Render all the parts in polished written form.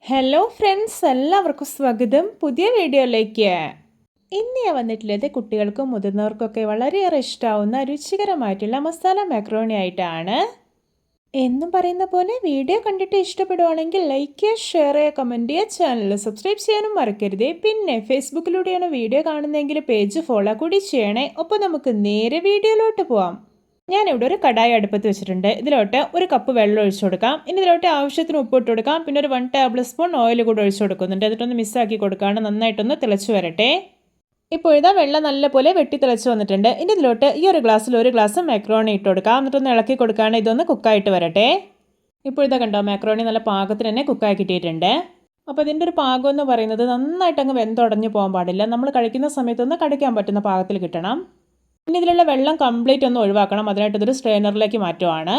Hello friends, എല്ലാവർക്കും സ്വാഗതം പുതിയ വീഡിയോയിലേക്ക്. ഇന്ന് ഞാൻ വന്നിട്ടുള്ളത് കുട്ടികൾക്കും മുതിർന്നവർക്കൊക്കെ വളരെയേറെ ഇഷ്ടമാവുന്ന രുചികരമായിട്ടുള്ള മസാല മാക്രോണി ആയിട്ടാണ്. എന്നും പറയുന്ന പോലെ വീഡിയോ കണ്ടിട്ട് ഇഷ്ടപ്പെടുവാണെങ്കിൽ ലൈക്ക് ചെയ്യുക, ഷെയർ ചെയ്യുക, കമൻറ്റ് ചെയ്യുക, ചാനൽ സബ്സ്ക്രൈബ് ചെയ്യാനും മറക്കരുതേ. പിന്നെ ഫേസ്ബുക്കിലൂടെയാണ് വീഡിയോ കാണുന്നതെങ്കിൽ പേജ് ഫോളോ കൂടി ചെയ്യണേ. അപ്പോൾ നമുക്ക് നേരെ വീഡിയോയിലോട്ട് പോവാം. ഞാനിവിടെ ഒരു കടായി അടുപ്പത്ത് വെച്ചിട്ടുണ്ട്. ഇതിലോട്ട് ഒരു കപ്പ് വെള്ളം ഒഴിച്ചു കൊടുക്കാം. ഇനി ഇതിലോട്ട് ആവശ്യത്തിന് ഉപ്പ് ഇട്ട് കൊടുക്കാം. പിന്നെ ഒരു 1 ടേബിൾ സ്പൂൺ ഓയിൽ കൂടെ ഒഴിച്ചു കൊടുക്കുന്നുണ്ട്. എന്നിട്ടൊന്ന് മിക്സാക്കി കൊടുക്കുകയാണ്. നന്നായിട്ടൊന്ന് തിളച്ച് വരട്ടെ. ഇപ്പോൾ ഇതാ വെള്ളം നല്ലപോലെ വെട്ടി തിളച്ച് വന്നിട്ടുണ്ട്. ഇനി ഇതിലോട്ട് ഈ ഒരു ഗ്ലാസ്സിൽ ഒരു ഗ്ലാസ് മാക്രോണി ഇട്ട് കൊടുക്കാം. എന്നിട്ടൊന്ന് ഇളക്കി കൊടുക്കുകയാണ്. ഇതൊന്ന് കുക്കായിട്ട് വരട്ടെ. ഇപ്പോൾ ഇതാ കണ്ടോ, മാക്രോണി നല്ല പാകത്തിന് തന്നെ കുക്കായി കിട്ടിയിട്ടുണ്ട്. അപ്പോൾ ഇതിൻ്റെ ഒരു പാകം എന്ന് പറയുന്നത് നന്നായിട്ട് അങ്ങ് വെന്തുടഞ്ഞ് പോകാൻ പാടില്ല. നമ്മൾ കഴിക്കുന്ന സമയത്തൊന്ന് കടിക്കാൻ പറ്റുന്ന പാകത്തിൽ കിട്ടണം. ഇനി ഇതിലുള്ള വെള്ളം കംപ്ലീറ്റ് ഒന്ന് ഒഴിവാക്കണം. അതിനായിട്ട് ഇതൊരു സ്ട്രെയിനറിലേക്ക് മാറ്റുവാണ്.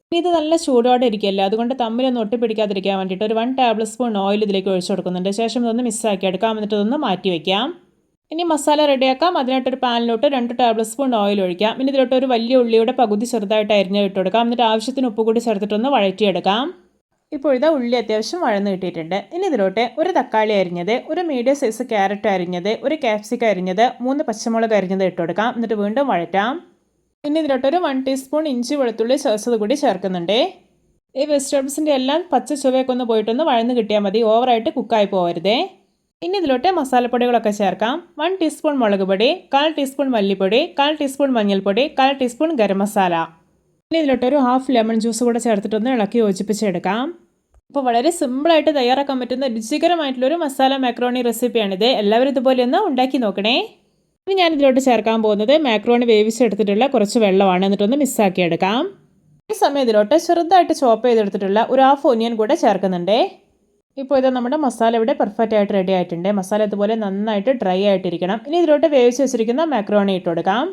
ഇനി ഇത് നല്ല ചൂടോടെ ഇരിക്കുകയല്ലേ, അതുകൊണ്ട് തമ്മിലൊന്ന് ഒട്ടിപ്പിടിക്കാതിരിക്കാൻ വേണ്ടിയിട്ട് ഒരു 1 ടേബിൾ സ്പൂൺ ഓയിൽ ഇതിലേക്ക് ഒഴിച്ചു കൊടുക്കുന്നുണ്ട്. ശേഷം ഇതൊന്ന് മിക്സാക്കി എടുക്കാം. എന്നിട്ട് ഇതൊന്ന് മാറ്റി വയ്ക്കാം. ഇനി മസാല റെഡിയാക്കാം. അതിനായിട്ടൊരു പാനിലോട്ട് 2 ടേബിൾ സ്പൂൺ ഓയിൽ ഒഴിക്കാം. ഇനി ഇതിലോട്ട് ഒരു വലിയ ഉള്ളിയുടെ പകുതി ചെറുതായിട്ട് അരിഞ്ഞ് ഇട്ട് കൊടുക്കാം. എന്നിട്ട് ആവശ്യത്തിന് ഉപ്പ് കൂടി ചേർത്തിട്ടൊന്ന് വഴറ്റിയെടുക്കാം. ഇപ്പോൾ ഇതാ ഉള്ളി അത്യാവശ്യം വഴന്ന് കിട്ടിയിട്ടുണ്ട്. ഇനി ഇതിലോട്ട് ഒരു തക്കാളി അരിഞ്ഞത്, ഒരു മീഡിയം സൈസ് ക്യാരറ്റ് അരിഞ്ഞത്, ഒരു ക്യാപ്സിക്കം അരിഞ്ഞത്, 3 പച്ചമുളക് അരിഞ്ഞത് ഇട്ട് കൊടുക്കാം. എന്നിട്ട് വീണ്ടും വഴറ്റാം. ഇനി ഇതിലോട്ട് ഒരു 1 ടീസ്പൂൺ ഇഞ്ചി വെളുത്തുള്ളി ചേർത്തത് കൂടി ചേർക്കുന്നുണ്ട്. ഈ വെജിറ്റബിൾസിൻ്റെ എല്ലാം പച്ച ചുവയൊക്കെ ഒന്ന് പോയിട്ടൊന്ന് വഴന്ന് കിട്ടിയാൽ മതി, ഓവറായിട്ട് കുക്കായി പോകരുതേ. ഇനി ഇതിലോട്ട് മസാലപ്പൊടികളൊക്കെ ചേർക്കാം. 1 ടീസ്പൂൺ മുളക് പൊടി, 1/4 ടീസ്പൂൺ മല്ലിപ്പൊടി, 1/4 ടീസ്പൂൺ മഞ്ഞൾപ്പൊടി, 1/4 ടീസ്പൂൺ ഗരം മസാല. ഇനി ഇതിലോട്ട് ഒരു ഹാഫ് ലെമൺ ജ്യൂസ് കൂടെ ചേർത്തിട്ടൊന്ന് ഇളക്കി യോജിപ്പിച്ചെടുക്കാം. അപ്പോൾ വളരെ സിമ്പിളായിട്ട് തയ്യാറാക്കാൻ പറ്റുന്ന രുചികരമായിട്ടുള്ളൊരു മസാല മാക്രോണി റെസിപ്പിയാണിത്. എല്ലാവരും ഇതുപോലെ ഒന്ന് ഉണ്ടാക്കി നോക്കണേ. ഇനി ഞാൻ ഇതിലോട്ട് ചേർക്കാൻ പോകുന്നത് മാക്രോണി വേവിച്ചെടുത്തിട്ടുള്ള കുറച്ച് വെള്ളമാണ്. എന്നിട്ടൊന്ന് മിക്സാക്കി എടുക്കാം. ഈ സമയം ഇതിലോട്ട് ചെറുതായിട്ട് ചോപ്പ് ചെയ്തെടുത്തിട്ടുള്ള ഒരു ഹാഫ് ഒനിയൻ കൂടെ ചേർക്കുന്നുണ്ട്. ഇപ്പോൾ ഇത് നമ്മുടെ മസാല ഇവിടെ പെർഫെക്റ്റ് ആയിട്ട് റെഡി ആയിട്ടുണ്ട്. മസാല ഇതുപോലെ നന്നായിട്ട് ഡ്രൈ ആയിട്ടിരിക്കണം. ഇനി ഇതിലോട്ട് വേവിച്ച് വെച്ചിരിക്കുന്ന മാക്രോണി ഇട്ട് കൊടുക്കാം.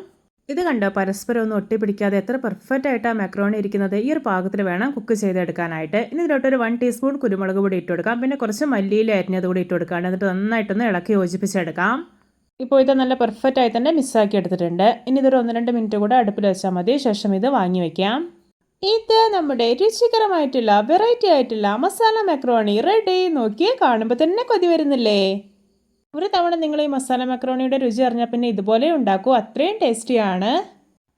ഇത് കണ്ടോ, പരസ്പരം ഒന്നും ഒട്ടിപ്പിടിക്കാതെ എത്ര പെർഫെക്റ്റ് ആയിട്ടാണ് മാക്രോണി ഇരിക്കുന്നത്. ഈ ഒരു പാകത്തിൽ വേണം കുക്ക് ചെയ്തെടുക്കാനായിട്ട്. ഇനി ഇതിലോട്ട് ഒരു 1 ടീസ്പൂൺ കുരുമുളക് പൊടി ഇട്ട് കൊടുക്കാം. പിന്നെ കുറച്ച് മല്ലിയില അരിഞ്ഞത് കൂടി ഇട്ട് കൊടുക്കാം. എന്നിട്ട് നന്നായിട്ടൊന്ന് ഇളക്കി യോജിപ്പിച്ചെടുക്കാം. ഇപ്പോൾ ഇത് നല്ല പെർഫെക്റ്റ് ആയി തന്നെ മിക്സാക്കി എടുത്തിട്ടുണ്ട്. ഇനി ഇതൊരു 1-2 മിനിറ്റ് കൂടെ അടുപ്പിൽ വെച്ചാൽ മതി. ശേഷം ഇത് വാങ്ങി വയ്ക്കാം. ഇത് നമ്മുടെ രുചികരമായിട്ടുള്ള വെറൈറ്റി ആയിട്ടുള്ള മസാല മാക്രോണി റെഡി. നോക്കി കാണുമ്പോൾ തന്നെ കൊതി വരുന്നില്ലേ? ഒരു തവണ നിങ്ങൾ ഈ മസാല മാക്രോണിയുടെ രുചി അറിഞ്ഞാൽ പിന്നെ ഇതുപോലെ ഉണ്ടാക്കൂ. അത്രയും ടേസ്റ്റിയാണ്.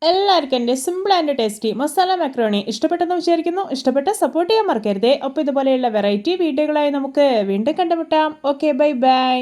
എല്ലാവർക്കും എൻ്റെ simple and tasty masala macaroni ഇഷ്ടപ്പെട്ടെന്ന് വിചാരിക്കുന്നു. ഇഷ്ടപ്പെട്ട സപ്പോർട്ട് ചെയ്യാൻ മറക്കരുതേ. അപ്പോൾ ഇതുപോലെയുള്ള വെറൈറ്റി വീഡിയോകളായി നമുക്ക് വീണ്ടും കണ്ടുമുട്ടാം. Okay, bye bye.